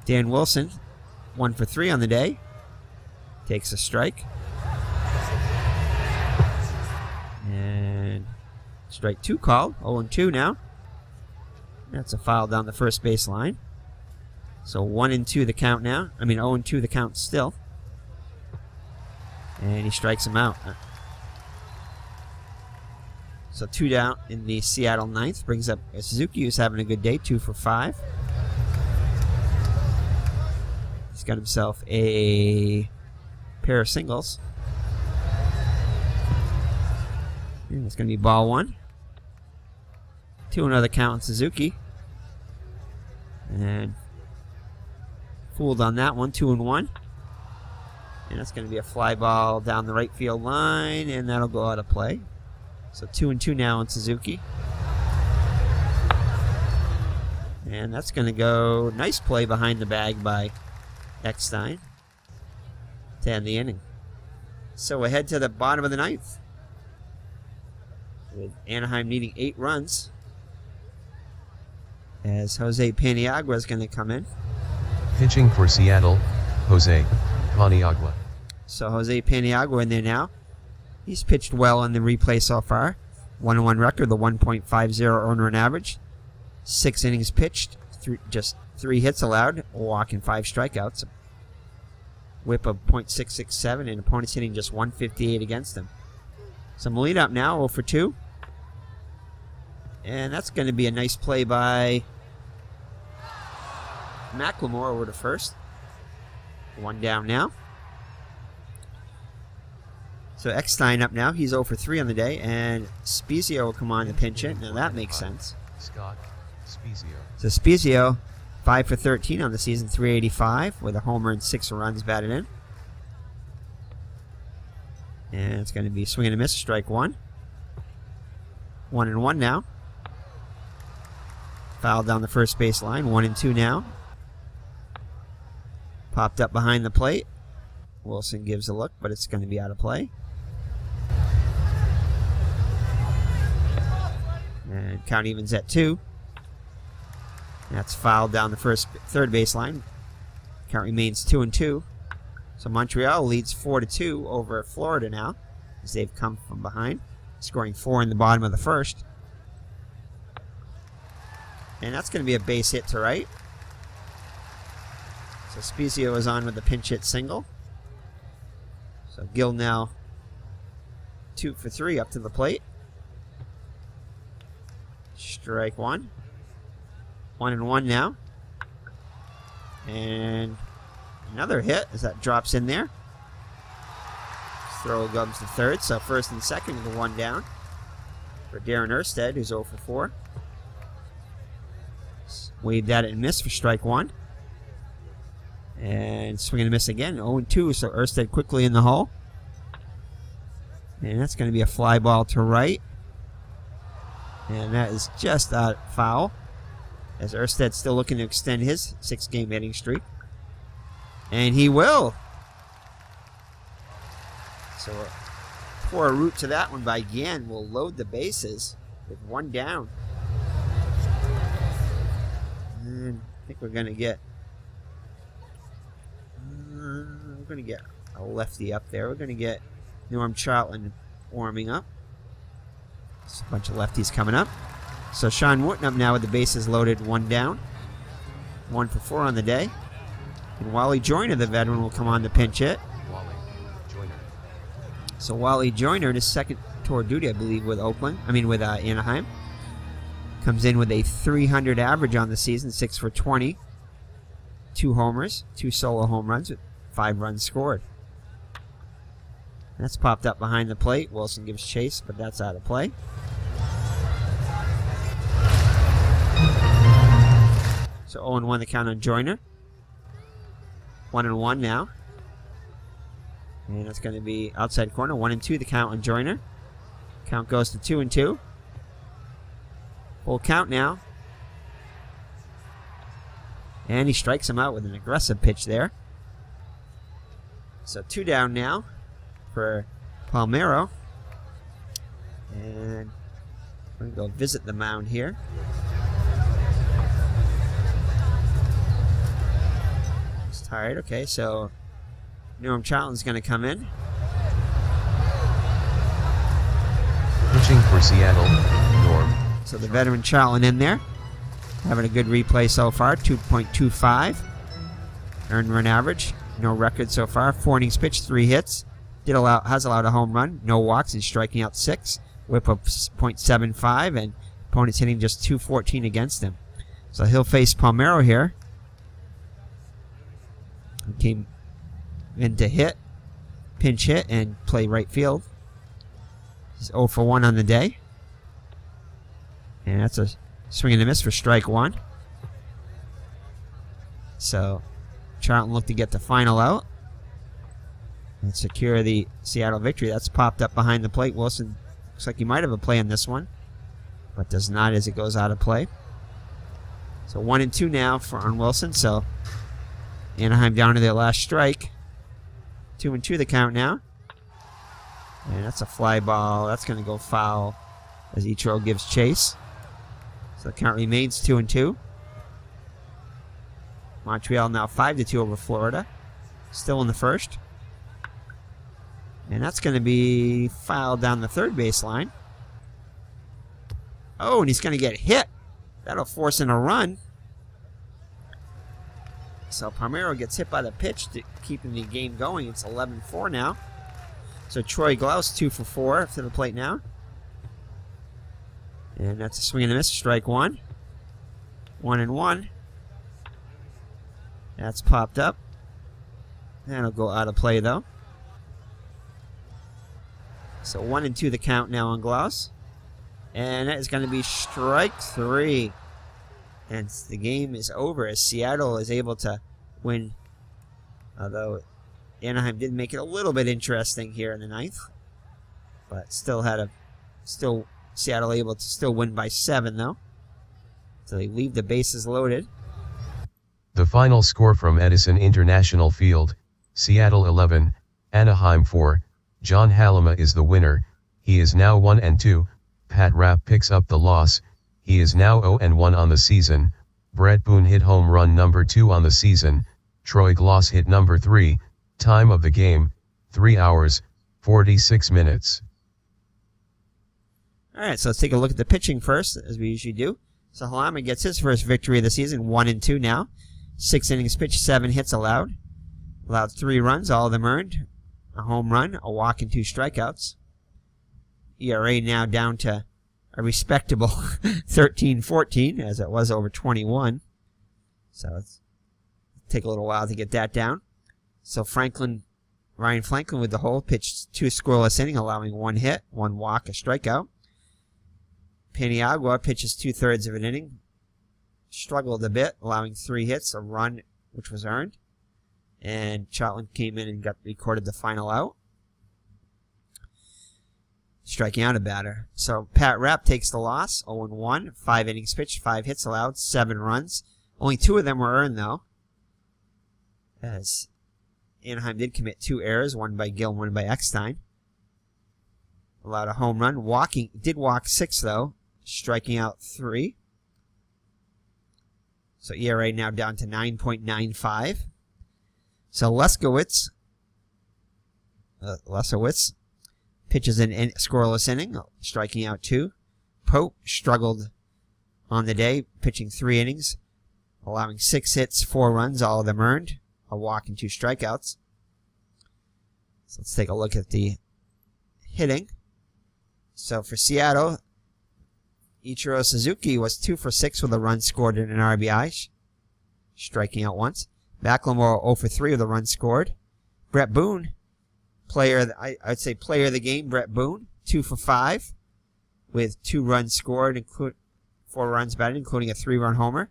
Dan Wilson 1 for 3 on the day. Takes a strike. And strike 2 called. 0-2 now. That's a foul down the first base line. So 1-2 the count now. 0-2 the count still. And he strikes him out. So 2 down in the Seattle 9th. Brings up Suzuki, who's having a good day. 2 for 5. He's got himself a pair of singles. And it's going to be ball 1. 2-0 count on Suzuki. And fooled on that one, 2-1. And that's going to be a fly ball down the right field line, and that'll go out of play. So 2-2 now on Suzuki. And that's going to go, nice play behind the bag by Eckstein to end the inning. So we head to the bottom of the 9th with Anaheim needing 8 runs as Jose Paniagua is going to come in. Pitching for Seattle, Jose Paniagua. So Jose Paniagua in there now. He's pitched well on the replay so far. 1-1 record, the 1.50 earned run average. 6 innings pitched, just 3 hits allowed, a walk and 5 strikeouts. Whip of .667, and opponents hitting just 158 against him. So lead up now, 0 for 2. And that's going to be a nice play by McLemore over to first. 1 down now. So Eckstein up now. He's 0 for 3 on the day. And Spezio will come on to pinch it. Now that makes sense. Scott Spezio. So Spezio, 5 for 13 on the season, 385 with a homer and 6 runs batted in. And it's going to be swing and a miss, strike 1. 1-1 now. Foul down the first base line, 1-2 now. Popped up behind the plate. Wilson gives a look, but it's going to be out of play. And count evens at 2. That's fouled down the third base line. Count remains 2-2. So Montreal leads 4-2 over Florida now, as they've come from behind, scoring 4 in the bottom of the first. And that's going to be a base hit to right. So Spezio is on with the pinch hit single. So Gill now 2 for 3 up to the plate. Strike 1. 1-1 now. And another hit as that drops in there. Throw comes to third. So first and second with 1 down for Darren Erstad, who's 0 for 4. Waved at it and missed for strike 1. And swing and a miss again, 0-2, so Erstad quickly in the hole. And that's going to be a fly ball to right. And that is just a foul, as Erstad's still looking to extend his 6-game hitting streak. And he will. So a poor route to that one by Guillen will load the bases with 1 down. And I think we're going to get going to get a lefty up there. We're going to get Norm Charlton warming up. There's a bunch of lefties coming up. So Sean Wooten up now with the bases loaded, 1 down. 1 for 4 on the day. And Wally Joyner, the veteran, will come on to pinch hit. So Wally Joyner, in his second tour duty, I believe, with Anaheim, comes in with a .300 average on the season, 6 for 20, 2 homers, 2 solo home runs, with 5 runs scored. That's popped up behind the plate. Wilson gives chase, but that's out of play. So 0-1 the count on Joyner. 1-1 now. And that's going to be outside corner. 1-2 the count on Joyner. Count goes to 2-2. Full count now. And he strikes him out with an aggressive pitch there. So 2 down now for Palmeiro. And we're going to go visit the mound here. He's tired. Okay, so Norm Charlton's going to come in. Pitching for Seattle, Norm. So the veteran Charlton in there. Having a good replay so far. 2.25. Earned run average. No record so far. 4 innings pitched, 3 hits. Has allowed a home run. No walks. He's striking out 6. Whip of .75. And opponent's hitting just .214 against him. So he'll face Palmeiro here. He came in to hit. Pinch hit and play right field. He's 0 for 1 on the day. And that's a swing and a miss for strike 1. So Charlton looked to get the final out and secure the Seattle victory. That's popped up behind the plate. Wilson looks like he might have a play on this one, but does not as it goes out of play. So 1-2 now on Wilson. So Anaheim down to their last strike. 2-2 the count now. And that's a fly ball. That's going to go foul as ICHIRO gives chase. So the count remains 2-2. Montreal now 5-2 over Florida. Still in the first. And that's going to be fouled down the third baseline. Oh, and he's going to get hit. That'll force in a run. So Palmeiro gets hit by the pitch, keeping the game going. It's 11-4 now. So Troy Glaus 2 for 4 to the plate now. And that's a swing and a miss. Strike 1. 1-1. That's popped up. That'll go out of play though. So 1-2 the count now on Glaus. And that is going to be strike 3. And the game is over as Seattle is able to win. Although Anaheim did make it a little bit interesting here in the 9th. But still Seattle able to still win by 7 though. So they leave the bases loaded. The final score from Edison International Field, Seattle 11, Anaheim 4, John Halima is the winner. He is now 1-2, Pat Rapp picks up the loss. He is now 0-1 on the season. Brett Boone hit home run number 2 on the season. Troy Glaus hit number 3. Time of the game, 3 hours, 46 minutes. Alright, so let's take a look at the pitching first, as we usually do. So Halama gets his first victory of the season, 1-2 now. 6 innings pitched, 7 hits allowed. Allowed 3 runs, all of them earned. A home run, a walk, and 2 strikeouts. ERA now down to a respectable 13-14, as it was over 21. So it's take a little while to get that down. So Ryan Franklin with the hole, pitched 2 scoreless innings, allowing 1 hit, 1 walk, a strikeout. Paniagua pitches 2/3 of an inning, struggled a bit, allowing 3 hits, a run which was earned. And Charlton came in and recorded the final out, striking out a batter. So Pat Rapp takes the loss, 0-1, 5 innings pitched, 5 hits allowed, 7 runs. Only 2 of them were earned though, as Anaheim did commit 2 errors, one by Gill, one by Eckstein. Allowed a home run, did walk 6 though, striking out 3. So ERA now down to 9.95. So Leskowitz Lesowitz pitches an scoreless inning, striking out 2. Pope struggled on the day, pitching 3 innings, allowing 6 hits, 4 runs, all of them earned, a walk and 2 strikeouts. So let's take a look at the hitting. So for Seattle, ICHIRO Suzuki was 2 for 6 with a run scored and an RBI, striking out once. McLemore 0 for 3 with a run scored. Brett Boone, I'd say player of the game, Brett Boone, 2 for 5 with 2 runs scored, 4 runs batted, including a 3-run homer.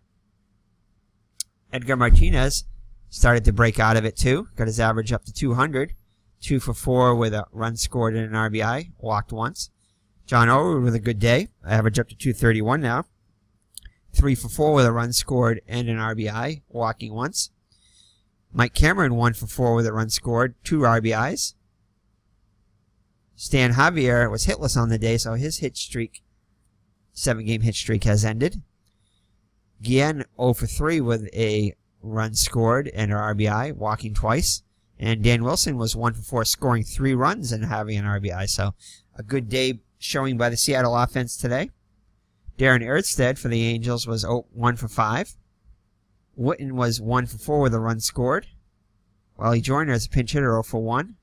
Edgar Martinez started to break out of it too, got his average up to 200. 2 for 4 with a run scored and an RBI, walked once. John Oru with a good day, average up to 231 now. 3 for 4 with a run scored and an RBI, walking once. Mike Cameron 1 for 4 with a run scored, 2 RBIs. Stan Javier was hitless on the day, so his hit streak, 7-game hit streak, has ended. Guillen 0 for 3 with a run scored and an RBI, walking twice. And Dan Wilson was 1 for 4, scoring 3 runs and having an RBI. So a good day showing by the Seattle offense today. Darren Erstad for the Angels was 1 for 5. Witten was 1 for 4 with a run scored. Wally Joyner as a pinch hitter 0 for 1.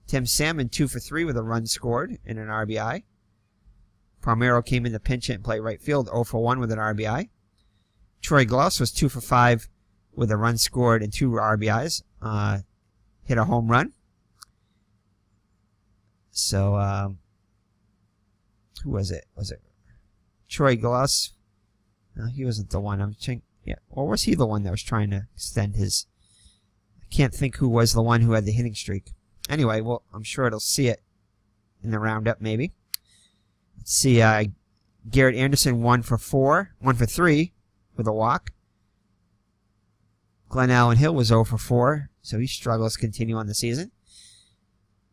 Tim Salmon 2 for 3 with a run scored and an RBI. Palmeiro came in to pinch hit and play right field 0 for 1 with an RBI. Troy Glaus was 2 for 5 with a run scored and 2 RBIs. Hit a home run. So, who was it? Was it Troy Glaus? No, he wasn't the one. Yeah, or was he the one that was trying to extend his? I can't think who was the one who had the hitting streak. Anyway, well, I'm sure it'll see it in the roundup, maybe. Let's see. Garrett Anderson 1 for 3 with a walk. Glenn Allen Hill was 0 for 4, so he struggles to continue on the season.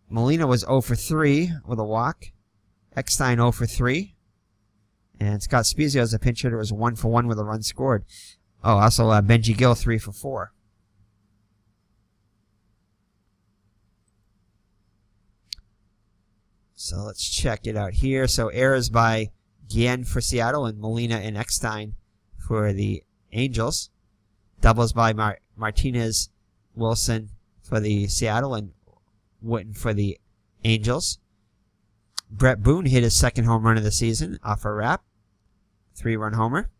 Molina was 0 for 3 with a walk. Eckstein 0 for 3. And Scott Spezio as a pinch hitter was 1 for 1 with a run scored. Oh, also Benji Gill 3 for 4. So let's check it out here. So errors by Guillen for Seattle and Molina and Eckstein for the Angels. Doubles by Martinez, Wilson for the Seattle, and Witten for the Angels. Brett Boone hit his 2nd home run of the season off a wrap. 3-run homer.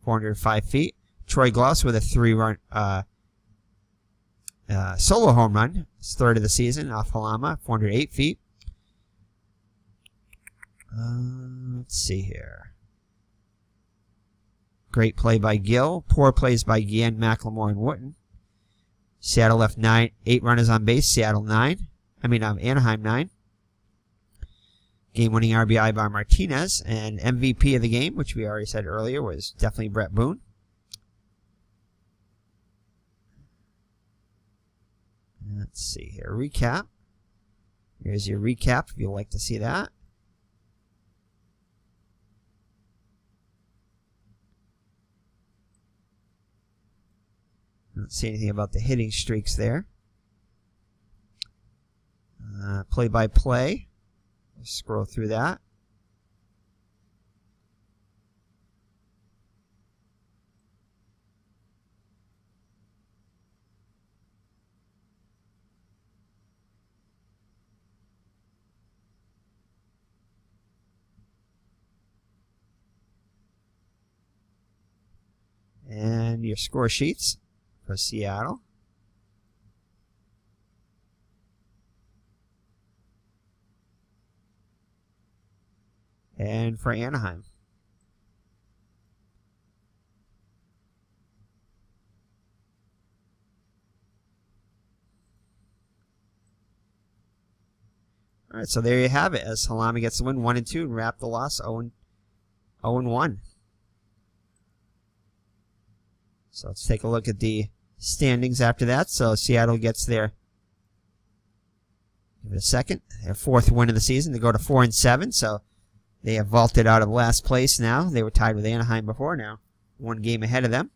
405 feet. Troy Glaus with a 3-run solo home run. His 3rd of the season off Halama. 408 feet. Let's see here. Great play by Gill. Poor plays by Guillen, McLemore, and Witten. Seattle left 8 runners on base. Seattle 9. Anaheim 9. Game-winning RBI by Martinez. And MVP of the game, which we already said earlier, was definitely Brett Boone. Let's see here. Recap. Here's your recap if you'd like to see that. Don't see anything about the hitting streaks there. Play-by-play. Scroll through that. And your score sheets for Seattle. And for Anaheim. All right, so there you have it. As Halama gets the win 1-2 and wrap the loss 0-1. So let's take a look at the standings after that. So Seattle gets their, give it a second, their 4th win of the season to go to 4-7. So they have vaulted out of last place now. They were tied with Anaheim before now. 1 game ahead of them.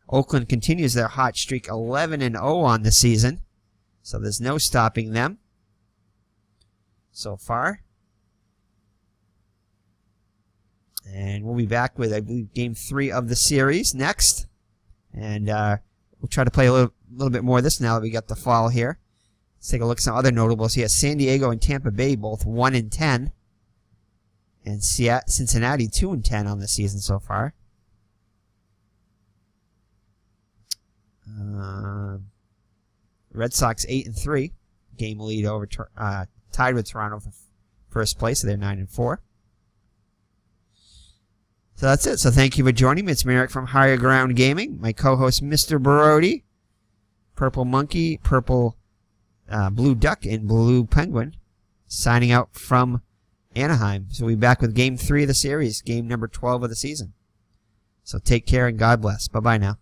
Oakland continues their hot streak, 11-0 on the season. So there's no stopping them. so far. And we'll be back with, I believe, Game 3 of the series next. And we'll try to play a little bit more of this now that we got the fall here. Let's take a look at some other notables here. San Diego and Tampa Bay both 1-10. And Cincinnati 2-10 on the season so far. Red Sox 8-3. Game lead over, tied with Toronto for first place. So they're 9-4. So that's it. So thank you for joining me. It's Merrick from Higher Ground Gaming. My co-host, Mr. Brody, Purple Monkey, Purple Blue Duck, and Blue Penguin, signing out from Anaheim. So we'll be back with Game 3 of the series, game number 12 of the season. So take care and God bless. Bye-bye now.